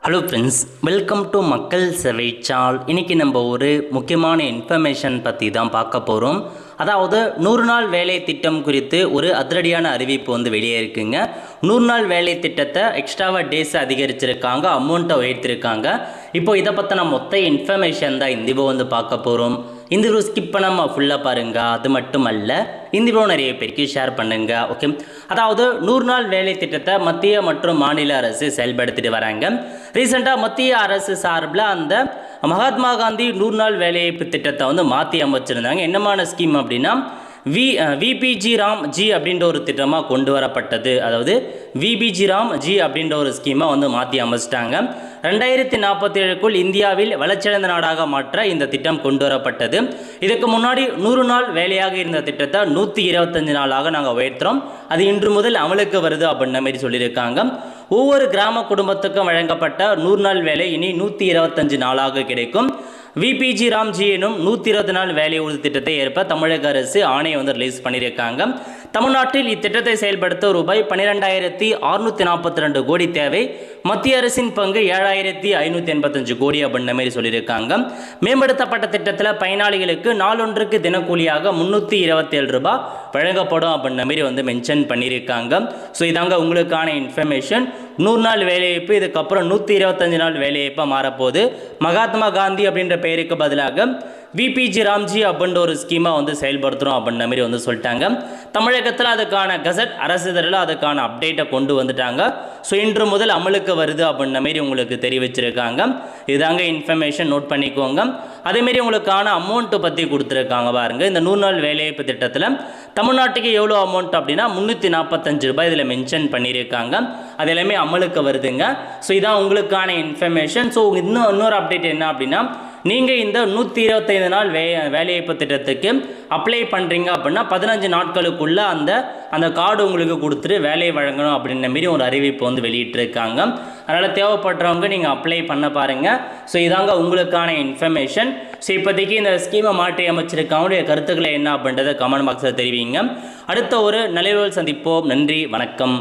Hello friends, welcome to மக்கள் சேவை சால். இன்றைக்கி நம்ம ஒரு முக்கியமான இன்ஃபர்மேஷன் பற்றி தான் பார்க்க போகிறோம். அதாவது 100 நாள் வேலை திட்டம் குறித்து ஒரு அதிரடியான அறிவிப்பு வெளியே இருக்குங்க. 100 நாள் வேலை திட்டத்தை எக்ஸ்ட்ராவாக டேஸ் அதிகரிச்சிருக்காங்க, அமௌண்ட்டை உயர்த்திருக்காங்க. இப்போ இதை பற்றின மொத்த இன்ஃபர்மேஷன் தான் இந்த வீடியோ பார்க்க போகிறோம். இந்த வீடியோ ஸ்கிப் பண்ணாமல் ஃபுல்லாக பாருங்கள். அது மட்டும் அல்ல, இந்த வீடியோ நிறைய பேருக்கு ஷேர் பண்ணுங்க. ஓகே, அதாவது 100 நாள் வேலை திட்டத்தை மத்திய மற்றும் மாநில அரசு செயல்படுத்திட்டு வராங்க. ரீசெண்டாக மத்திய அரசு சார்பில் அந்த மகாத்மா காந்தி 100 நாள் வேலைவாய்ப்பு திட்டத்தை மாற்றி அமைச்சிருந்தாங்க. என்னமான ஸ்கீம் அப்படின்னா விபிஜி ராம் ஜி அப்படின்ற ஒரு திட்டமாக கொண்டு வரப்பட்டது. அதாவது விபிஜி ராம் ஜி அப்படின்ற ஒரு ஸ்கீமாக மாற்றி அமைச்சிட்டாங்க. 2047க்குள் இந்தியாவில் வளர்ச்சியடைந்த நாடாக மாற்ற இந்த திட்டம் கொண்டு வரப்பட்டது. இதுக்கு முன்னாடி 100 நாள் வேலையாக இருந்த திட்டத்தை 125 நாளாக நாங்கள் உயர்த்துறோம். அது இன்று முதல் அமலுக்கு வருது அப்படின்ற மாதிரி சொல்லியிருக்காங்க. ஒவ்வொரு கிராம குடும்பத்துக்கும் வழங்கப்பட்ட 100 நாள் வேலை இனி 125 நாளாக கிடைக்கும். விபிஜி ராம்ஜி எனும் 120 நாள் வேலை உறுதி திட்டத்தை ஏற்ப தமிழக அரசு ஆணையை ரிலீஸ் பண்ணியிருக்காங்க. தமிழ்நாட்டில் இத்திட்டத்தை செயல்படுத்த ரூபாய் 12,642 கோடி தேவை. மத்திய அரசின் பங்கு 7,585 கோடி அப்படின்ற மாதிரி சொல்லியிருக்காங்க. மேம்படுத்தப்பட்ட திட்டத்தில் பயனாளிகளுக்கு நாளொன்றுக்கு தினக்கூலியாக 327 ரூபாய் வழங்கப்படும் அப்படின்ற மாதிரி மென்ஷன் பண்ணியிருக்காங்க. ஸோ இதாங்க உங்களுக்கான இன்ஃபர்மேஷன். 100 நாள் வேலைவாய்ப்பு இதுக்கப்புறம் 125 நாள் வேலைவாய்ப்பாக மாறப்போகுது. மகாத்மா காந்தி அப்படின்ற பெயருக்கு பதிலாக விபிஜி ராம்ஜி அப்படின்ற ஒரு ஸ்கீமாக செயல்படுத்துகிறோம் அப்படின்ற மாதிரி சொல்லிட்டாங்க. தமிழகத்தில் அதுக்கான கசட் அரசிதழில் அதுக்கான அப்டேட்டை கொண்டு வந்துட்டாங்க. ஸோ இன்று முதல் அமலுக்கு வருது அப்படின்ற மாதிரி உங்களுக்கு தெரிவிச்சிருக்காங்க. இதாங்க இன்ஃபர்மேஷன், நோட் பண்ணிக்கோங்க. அதேமாரி உங்களுக்கான அமௌண்ட்டு பற்றி கொடுத்துருக்காங்க பாருங்கள். இந்த 100 நாள் வேலைவாய்ப்பு திட்டத்தில் தமிழ்நாட்டுக்கு எவ்வளோ அமௌண்ட் அப்படின்னா 345 ரூபாய் இதில் மென்ஷன் பண்ணியிருக்காங்க. அது எல்லாமே அமலுக்கு வருதுங்க. ஸோ இதான் உங்களுக்கான இன்ஃபர்மேஷன். ஸோ இன்னொரு அப்டேட் என்ன அப்படின்னா, நீங்கள் இந்த 125 நாள் வேலைவாய்ப்பு திட்டத்துக்கு அப்ளை பண்ணுறீங்க அப்படின்னா 15 நாட்களுக்குள்ளே அந்த கார்டு உங்களுக்கு கொடுத்துட்டு வேலையை வழங்கணும் அப்படின்ற மாரி ஒரு அறிவிப்பு வெளியிட்டிருக்காங்க. அதனால் தேவைப்படுறவங்க நீங்கள் அப்ளை பண்ண பாருங்கள். ஸோ இதாங்க உங்களுக்கான இன்ஃபர்மேஷன். ஸோ இப்போதைக்கு இந்த ஸ்கீமை மாற்றி அமைச்சிருக்காங்களுடைய கருத்துக்களை என்ன அப்படின்றத கமெண்ட் பாக்ஸில் தெரிவிங்க. அடுத்த ஒரு நல்ல சந்திப்போம். நன்றி, வணக்கம்.